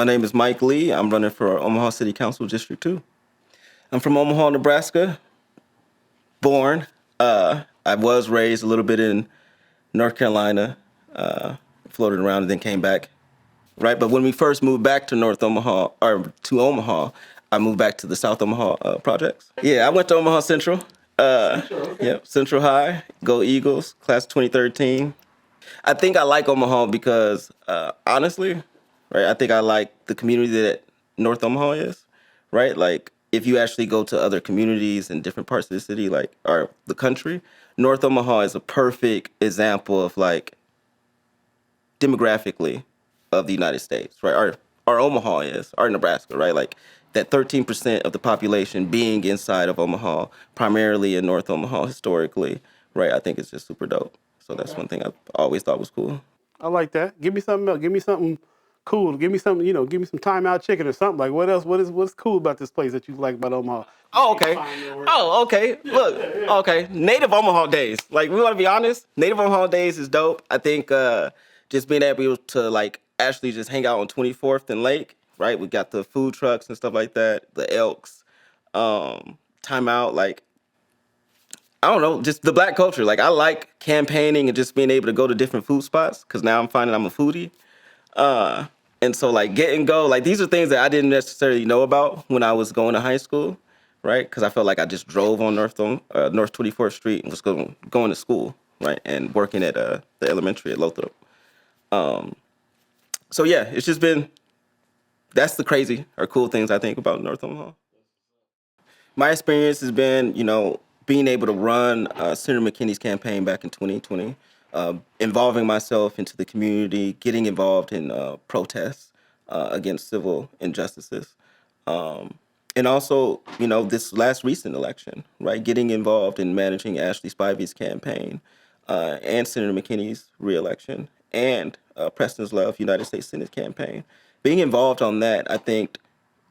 My name is Mike Lee. I'm running for Omaha City Council District 2. I'm from Omaha, Nebraska. Born. I was raised a little bit in North Carolina, floated around and then came back. Right, but when we first moved back to North Omaha, or to Omaha, I moved back to the South Omaha projects. Yeah, I went to Omaha Central. Yep, Central High, go Eagles, class 2013. I think I like Omaha because, honestly, right, I think I like the community that North Omaha is, right? Like, if you actually go to other communities in different parts of the city, like, or the country, North Omaha is a perfect example of, like, demographically of the United States, right? Our Omaha is, our Nebraska, right? Like, that 13% of the population being inside of Omaha, primarily in North Omaha historically, right? I think it's just super dope. So that's one thing I've always thought was cool. I like that. Give me something else. Give me something cool. Give me something, give me some timeout chicken or something. Like, what else? What's cool about this place that you like about Omaha? Oh, okay. Oh, okay. Look, okay. Native Omaha Days. Like, we want to be honest. Native Omaha Days is dope. I think just being able to, like, actually just hang out on 24th and Lake, right? We got the food trucks and stuff like that, the Elks, time out, like, I don't know, just the black culture. Like, I like campaigning and just being able to go to different food spots because now I'm finding I'm a foodie. And so, like, get and go, like, these are things that I didn't necessarily know about when I was going to high school, right? Because I felt like I just drove on North 24th Street and was going to school, right? And working at the elementary at Lothrop. So, yeah, it's just been, that's the crazy or cool things I think about North Omaha. My experience has been, being able to run Senator McKinney's campaign back in 2020, involving myself into the community, getting involved in protests against civil injustices. And also, this last recent election, right, getting involved in managing Ashley Spivey's campaign and Senator McKinney's reelection and Preston's Love United States Senate campaign. Being involved on that, I think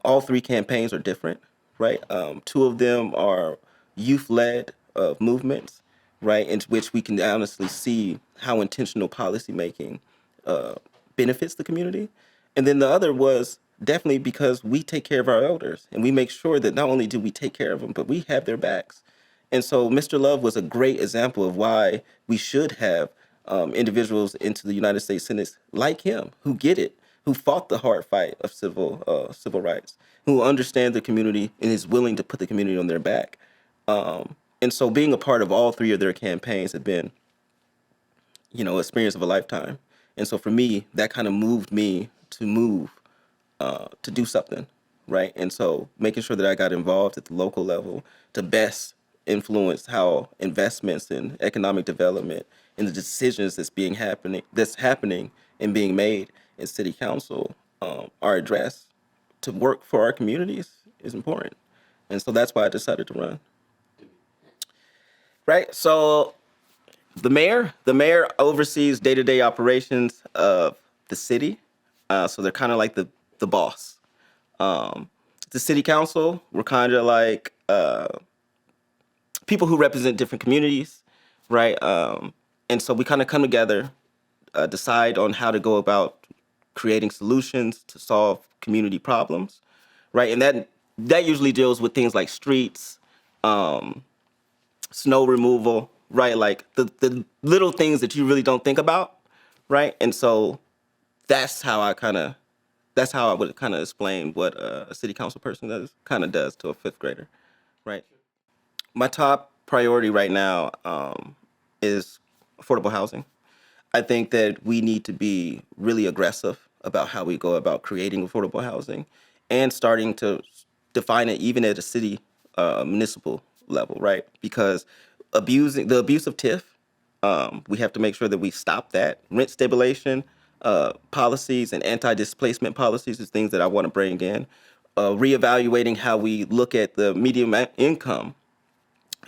all three campaigns are different, right? Two of them are youth-led movements, right, in which we can honestly see how intentional policymaking benefits the community. And then the other was definitely because we take care of our elders and we make sure that not only do we take care of them, but we have their backs. And so Mr. Love was a great example of why we should have individuals into the United States Senate like him who get it, who fought the hard fight of civil rights, who understand the community and is willing to put the community on their back. And so being a part of all three of their campaigns have been, experience of a lifetime. And so for me, that kind of moved me to do something, right? And so making sure that I got involved at the local level to best influence how investments in economic development and the decisions that's happening and being made in city council are addressed to work for our communities is important. And so that's why I decided to run. Right? So the mayor oversees day-to-day operations of the city. So they're kind of like the boss. The city council, we're kind of like people who represent different communities, right? And so we kind of come together, decide on how to go about creating solutions to solve community problems, right? And that usually deals with things like streets, snow removal, right? Like the little things that you really don't think about, right? And so that's how I would kind of explain what a city council person does to a fifth grader, right? My top priority right now is affordable housing. I think that we need to be really aggressive about how we go about creating affordable housing and starting to define it even at a city municipal level, right? Because the abuse of TIF, we have to make sure that we stop that. Rent stabilization policies and anti-displacement policies is things that I want to bring in. Reevaluating how we look at the median income,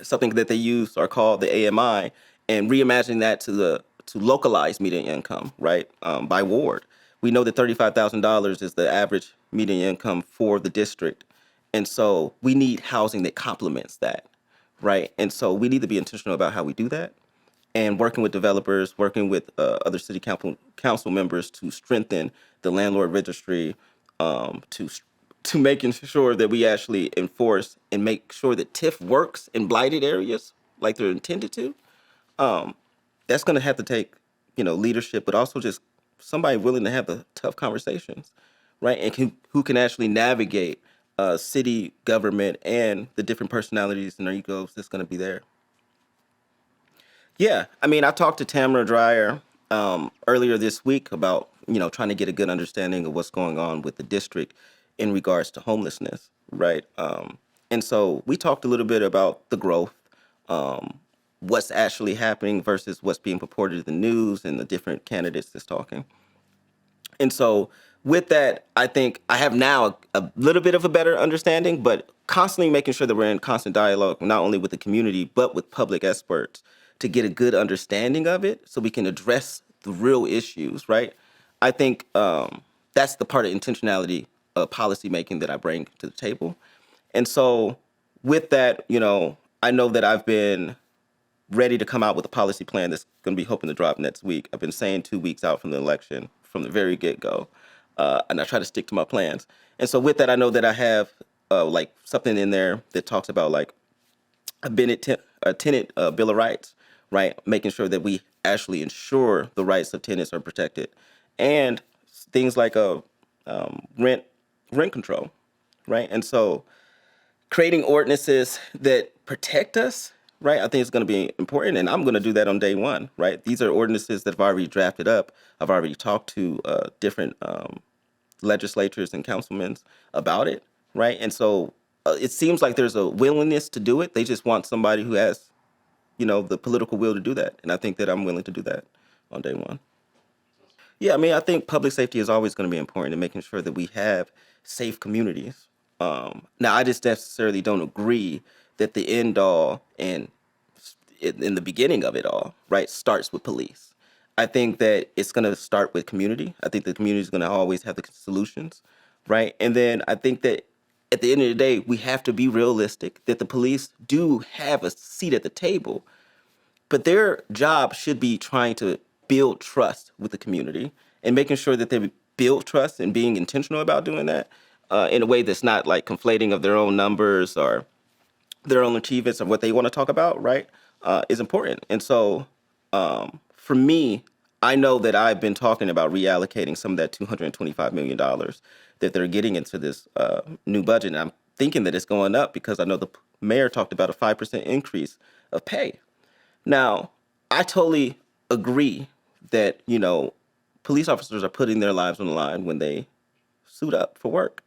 something that they use are called the AMI, and reimagining that to localized median income, right, by ward. We know that $35,000 is the average median income for the district. And so we need housing that complements that, right? And so we need to be intentional about how we do that and working with developers, working with other city council members to strengthen the landlord registry, to making sure that we actually enforce and make sure that TIF works in blighted areas like they're intended to. That's going to have to take, leadership, but also just somebody willing to have the tough conversations, right? And who can actually navigate city government and the different personalities and egos that's going to be there. Yeah, I mean, I talked to Tamara Dreyer earlier this week about trying to get a good understanding of what's going on with the district in regards to homelessness, right? And so we talked a little bit about the growth, what's actually happening versus what's being purported in the news and the different candidates that's talking. And so with that, I think I have now a little bit of a better understanding, but constantly making sure that we're in constant dialogue, not only with the community, but with public experts to get a good understanding of it so we can address the real issues, right? I think that's the part of intentionality of policy making that I bring to the table. And so with that, I know that I've been ready to come out with a policy plan that's going to be hoping to drop next week. I've been saying 2 weeks out from the election from the very get-go, and I try to stick to my plans. And so with that, I know that I have like something in there that talks about like a tenant bill of rights, right? Making sure that we actually ensure the rights of tenants are protected, and things like rent control, right? And so creating ordinances that protect us, right? I think it's going to be important, and I'm going to do that on day one, right? These are ordinances that I've already drafted up. I've already talked to different legislators and councilmen about it, right? And so it seems like there's a willingness to do it. They just want somebody who has, the political will to do that, and I think that I'm willing to do that on day one. Yeah, I mean, I think public safety is always going to be important in making sure that we have safe communities. Now, I just necessarily don't agree that the end all and in the beginning of it all, right, starts with police. I think that it's going to start with community. I think the community is going to always have the solutions, right? And then I think that at the end of the day, we have to be realistic that the police do have a seat at the table, but their job should be trying to build trust with the community and making sure that they build trust and being intentional about doing that in a way that's not like conflating of their own numbers or their own achievements or what they want to talk about, right, is important. And so for me, I know that I've been talking about reallocating some of that $225 million that they're getting into this new budget. And I'm thinking that it's going up because I know the mayor talked about a 5% increase of pay. Now, I totally agree that, police officers are putting their lives on the line when they suit up for work.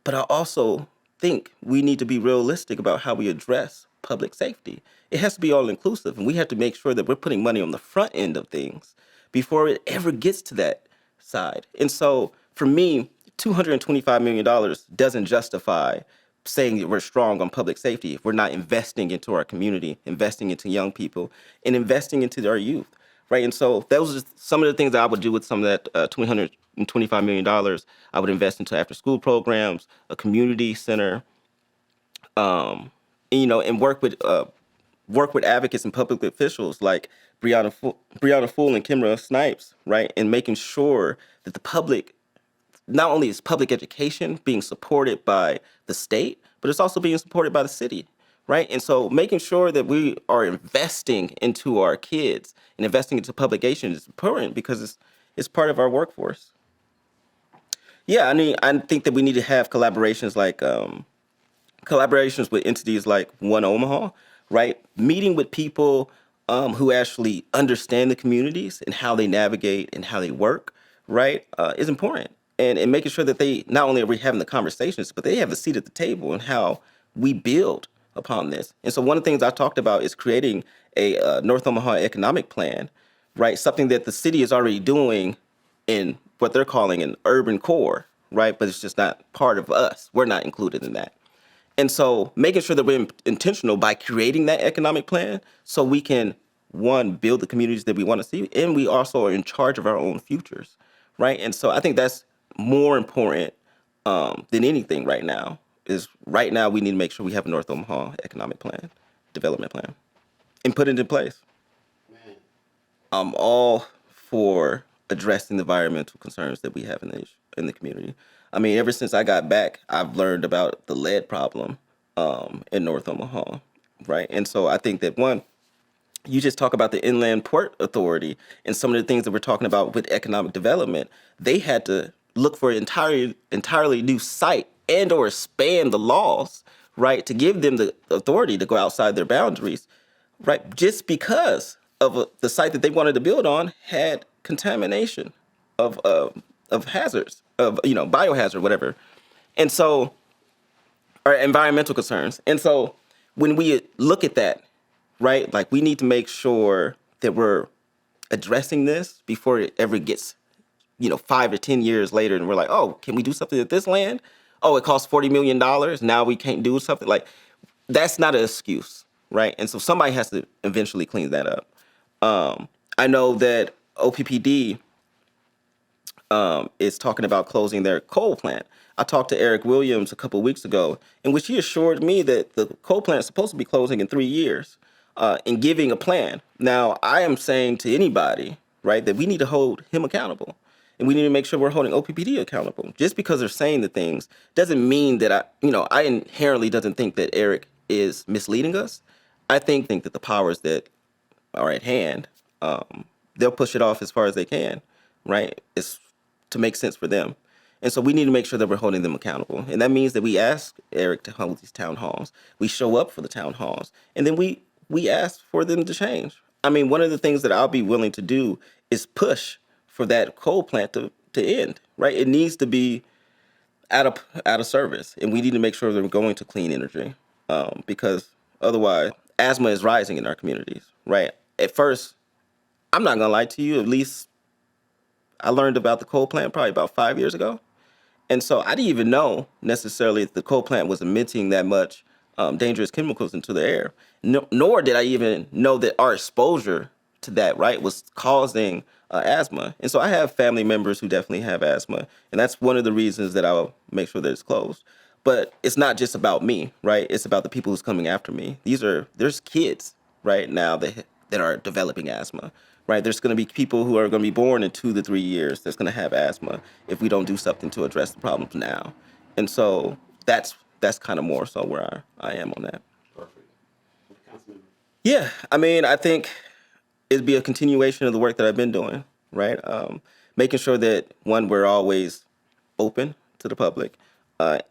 But I also think we need to be realistic about how we address public safety. It has to be all inclusive, and we have to make sure that we're putting money on the front end of things before it ever gets to that side. And so for me, $225 million doesn't justify saying that we're strong on public safety if we're not investing into our community, investing into young people, and investing into our youth, right? And so those are some of the things that I would do with some of that $225 million. I would invest into after-school programs, a community center, and work with advocates and public officials like Brianna Fool and Kimra Snipes, right? And making sure that the public, not only is public education being supported by the state, but it's also being supported by the city, right? And so making sure that we are investing into our kids and investing into public education is important because it's part of our workforce. Yeah, I mean, I think that we need to have collaborations with entities like One Omaha, right? Meeting with people who actually understand the communities and how they navigate and how they work, right, is important. And making sure that they not only are we having the conversations, but they have a seat at the table and how we build upon this. And so one of the things I talked about is creating a North Omaha economic plan, right? Something that the city is already doing in what they're calling an urban core, right? But it's just not part of us. We're not included in that. And so making sure that we're intentional by creating that economic plan so we can, one, build the communities that we want to see, and we also are in charge of our own futures, right? And so I think that's more important than anything right now, is right now we need to make sure we have a North Omaha economic plan, development plan, and put it in place. I'm all for addressing the environmental concerns that we have in in the community. I mean, ever since I got back, I've learned about the lead problem in North Omaha, right? And so I think that one, you just talk about the Inland Port Authority and some of the things that we're talking about with economic development. They had to look for an entirely new site and or expand the laws, right, to give them the authority to go outside their boundaries, right, just because of the site that they wanted to build on had contamination of hazards, of biohazard, whatever, and so or environmental concerns. And so when we look at that, right, like we need to make sure that we're addressing this before it ever gets, 5 or 10 years later, and we're like, oh, can we do something with this land? Oh, it costs $40 million. Now we can't do something. Like, that's not an excuse, right? And so somebody has to eventually clean that up. I know that OPPD is talking about closing their coal plant. I talked to Eric Williams a couple weeks ago, in which he assured me that the coal plant is supposed to be closing in 3 years, and giving a plan. Now, I am saying to anybody, right, that we need to hold him accountable. And we need to make sure we're holding OPPD accountable. Just because they're saying the things doesn't mean that I inherently doesn't think that Eric is misleading us. I think that the powers that are at hand, they'll push it off as far as they can, right? It's to make sense for them. And so we need to make sure that we're holding them accountable. And that means that we ask Eric to hold these town halls. We show up for the town halls. And then we ask for them to change. I mean, one of the things that I'll be willing to do is push for that coal plant to end, right? It needs to be out of service. And we need to make sure that we're going to clean energy, because otherwise asthma is rising in our communities, right? At first, I'm not going to lie to you, at least I learned about the coal plant probably about 5 years ago. And so I didn't even know necessarily that the coal plant was emitting that much dangerous chemicals into the air. No, nor did I even know that our exposure to that, right, was causing asthma. And so I have family members who definitely have asthma. And that's one of the reasons that I'll make sure that it's closed. But it's not just about me, right? It's about the people who's coming after me. There's kids right now that are developing asthma, right? There's going to be people who are going to be born in 2 to 3 years that's going to have asthma if we don't do something to address the problems now. And so that's kind of more so where I am on that. Perfect. Councilmember. Yeah, I mean, I think it'd be a continuation of the work that I've been doing, right? Making sure that, one, we're always open to the public,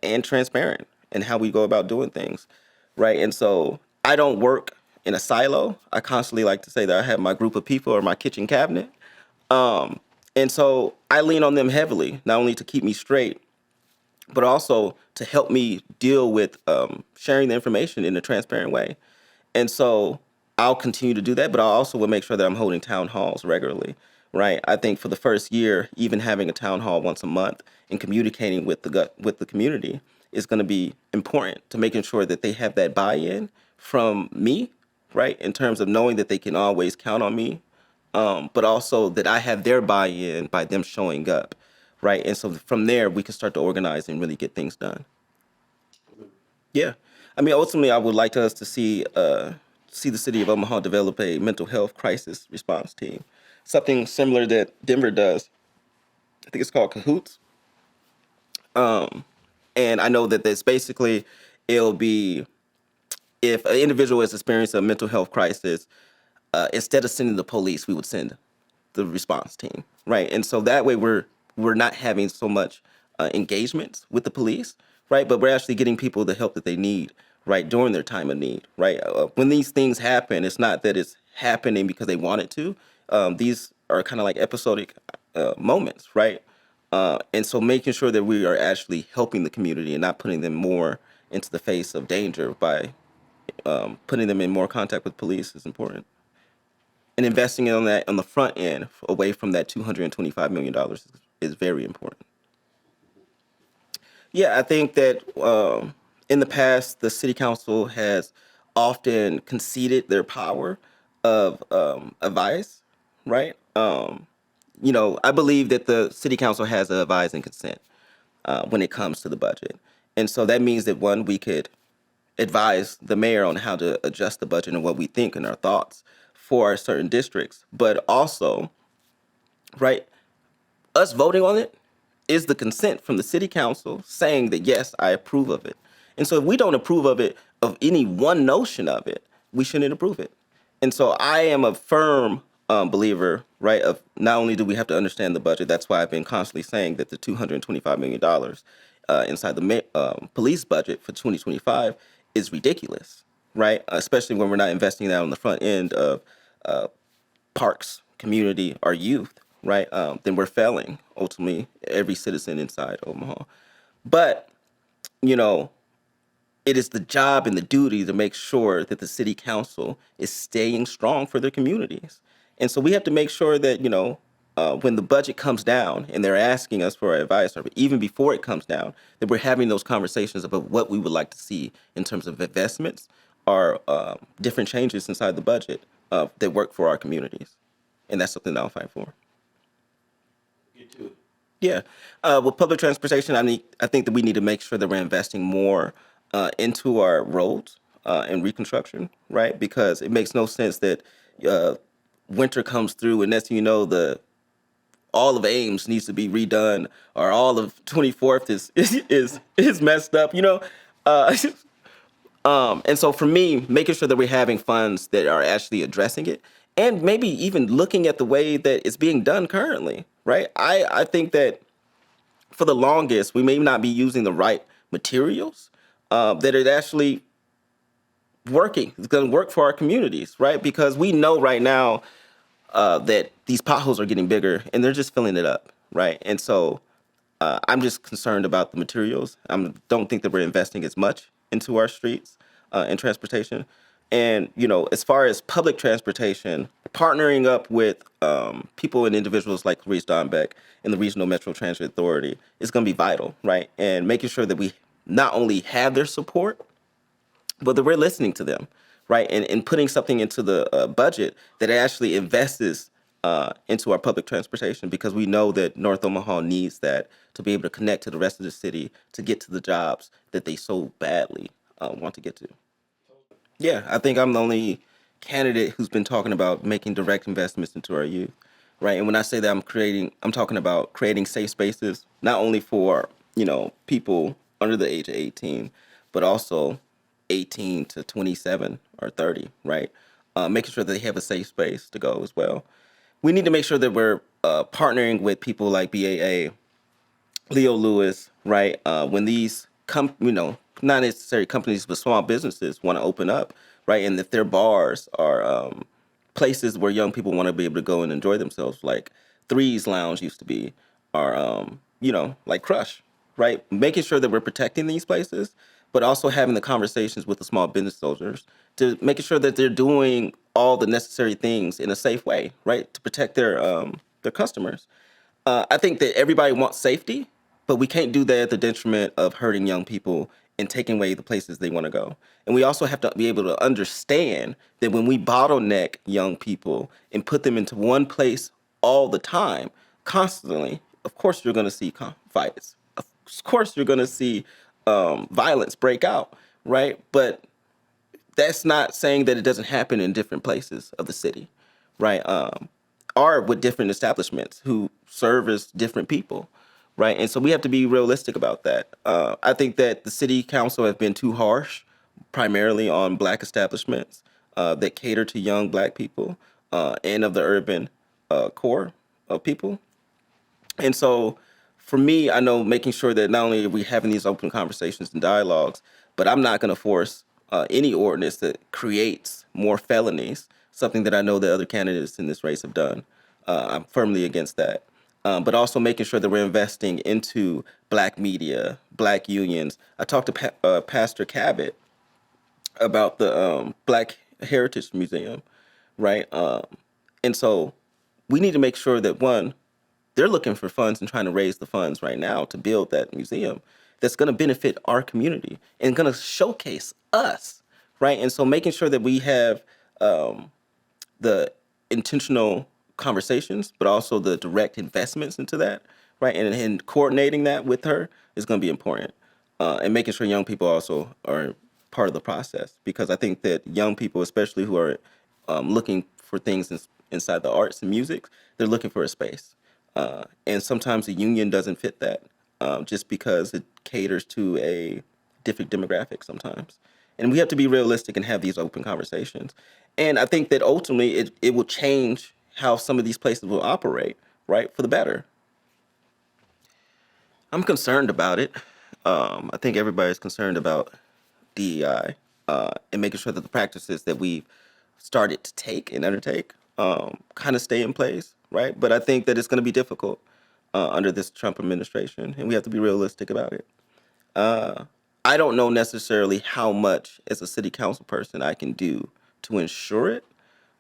and transparent in how we go about doing things, right? And so I don't work in a silo. I constantly like to say that I have my group of people or my kitchen cabinet. And so I lean on them heavily, not only to keep me straight, but also to help me deal with sharing the information in a transparent way. And so I'll continue to do that, but I also will make sure that I'm holding town halls regularly, right? I think for the first year, even having a town hall once a month and communicating with the community is going to be important to making sure that they have that buy-in from me, right? In terms of knowing that they can always count on me, but also that I have their buy-in by them showing up, right? And so from there, we can start to organize and really get things done. Yeah, I mean, ultimately, I would like us to see the city of Omaha develop a mental health crisis response team, something similar that Denver does. I think it's called Cahoots. And I know that that's basically, it'll be if an individual is experiencing a mental health crisis, instead of sending the police, we would send the response team, right? And so that way we're not having so much engagement with the police, right? But we're actually getting people the help that they need, right, during their time of need, right? When these things happen, it's not that it's happening because they want it to. These are kind of like episodic moments, right? And so making sure that we are actually helping the community and not putting them more into the face of danger by putting them in more contact with police is important. And investing on that on the front end, away from that $225 million, is very important. Yeah, I think that in the past, the city council has often conceded their power of advice, right? I believe that the city council has a advise and consent when it comes to the budget. And so that means that, one, we could advise the mayor on how to adjust the budget and what we think and our thoughts for our certain districts. But also, right, us voting on it is the consent from the city council saying that, yes, I approve of it. And so if we don't approve of it, of any one notion of it, we shouldn't approve it. And so I am a firm believer, right, of not only do we have to understand the budget, that's why I've been constantly saying that the $225 million inside the police budget for 2025 is ridiculous, right? Especially when we're not investing that on the front end of parks, community, or youth, right? Then we're failing, ultimately, every citizen inside Omaha. But, you know, it is the job and the duty to make sure that the city council is staying strong for their communities. And so we have to make sure that, when the budget comes down and they're asking us for our advice, or even before it comes down, that we're having those conversations about what we would like to see in terms of investments or different changes inside the budget that work for our communities. And that's something that I'll fight for. Get to it. Yeah. With public transportation, I think that we need to make sure that we're investing more into our roads and reconstruction, right? Because it makes no sense that winter comes through and next thing you know, all of Ames needs to be redone or all of 24th is messed up, Uh, and so for me, making sure that we're having funds that are actually addressing it and maybe even looking at the way that it's being done currently, right? I think that for the longest, we may not be using the right materials, that it actually working. It's going to work for our communities, right? Because we know right now that these potholes are getting bigger and they're just filling it up, right? And so I'm just concerned about the materials. I don't think that we're investing as much into our streets and transportation. And, as far as public transportation, partnering up with people and individuals like Clarice Donbeck and the Regional Metro Transit Authority is going to be vital, right? And making sure that we not only have their support, but that we're listening to them, right? And putting something into the budget that actually invests into our public transportation because we know that North Omaha needs that to be able to connect to the rest of the city to get to the jobs that they so badly want to get to. Yeah, I think I'm the only candidate who's been talking about making direct investments into our youth, right? And when I say that, I'm talking about creating safe spaces, not only for, people under the age of 18, but also 18 to 27 or 30, right? Making sure that they have a safe space to go as well. We need to make sure that we're partnering with people like BAA, Leo Lewis, right? When these not necessarily companies, but small businesses want to open up, right? And if their bars are places where young people want to be able to go and enjoy themselves, like Three's Lounge used to be, or like Crush, right? Making sure that we're protecting these places, but also having the conversations with the small business owners to making sure that they're doing all the necessary things in a safe way, right? To protect their customers. I think that everybody wants safety, but we can't do that at the detriment of hurting young people and taking away the places they want to go. And we also have to be able to understand that when we bottleneck young people and put them into one place all the time, constantly, of course you're going to see fights. Of course you're going to see violence break out, right? But that's not saying that it doesn't happen in different places of the city, right? Or with different establishments who service different people, right? And so we have to be realistic about that. I think that the city council has been too harsh, primarily on Black establishments that cater to young Black people and of the urban core of people. And so for me, I know making sure that not only are we having these open conversations and dialogues, but I'm not going to force any ordinance that creates more felonies, something that I know that other candidates in this race have done. I'm firmly against that. But also making sure that we're investing into Black media, Black unions. I talked to Pastor Cabot about the Black Heritage Museum, right? And so we need to make sure that one, they're looking for funds and trying to raise the funds right now to build that museum that's going to benefit our community and going to showcase us, right? And so making sure that we have the intentional conversations, but also the direct investments into that, right? And coordinating that with her is going to be important. And making sure young people also are part of the process, because I think that young people, especially who are looking for things inside the arts and music, they're looking for a space. And sometimes the union doesn't fit that, just because it caters to a different demographic sometimes. And we have to be realistic and have these open conversations. And I think that ultimately it will change how some of these places will operate, right, for the better. I'm concerned about it. I think everybody's concerned about DEI, and making sure that the practices that we've started to take and undertake kind of stay in place, right? But I think that it's going to be difficult under this Trump administration, and we have to be realistic about it. I don't know necessarily how much, as a city council person, I can do to ensure it,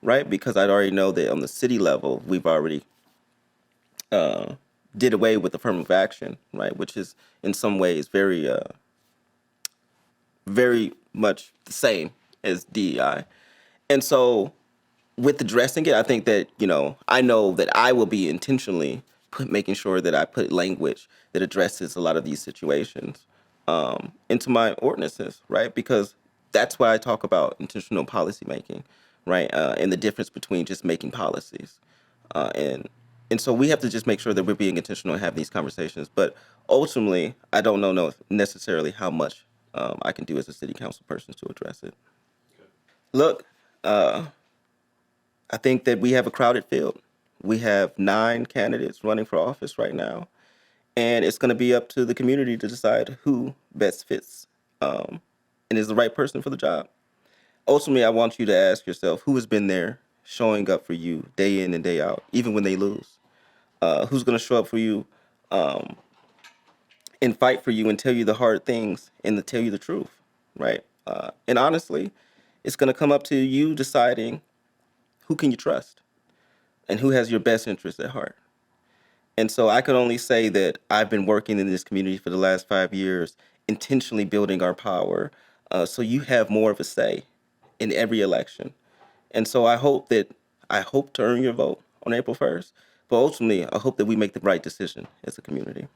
right? Because I already know that on the city level, we've already did away with affirmative action, right? Which is in some ways very much the same as DEI. And so with addressing it, I think that, I know that I will be intentionally making sure that I put language that addresses a lot of these situations into my ordinances, right? Because that's why I talk about intentional policy making, right? And the difference between just making policies. And so we have to just make sure that we're being intentional and having these conversations. But ultimately, I don't know necessarily how much I can do as a city council person to address it. Look, I think that we have a crowded field. We have 9 candidates running for office right now, and it's going to be up to the community to decide who best fits and is the right person for the job. Ultimately, I want you to ask yourself who has been there showing up for you day in and day out, even when they lose. Who's going to show up for you and fight for you and tell you the hard things and to tell you the truth, right? And honestly, it's going to come up to you deciding who can you trust and who has your best interest at heart. And so I can only say that I've been working in this community for the last 5 years, intentionally building our power, so you have more of a say in every election. And so I hope to earn your vote on April 1st, but ultimately I hope that we make the right decision as a community.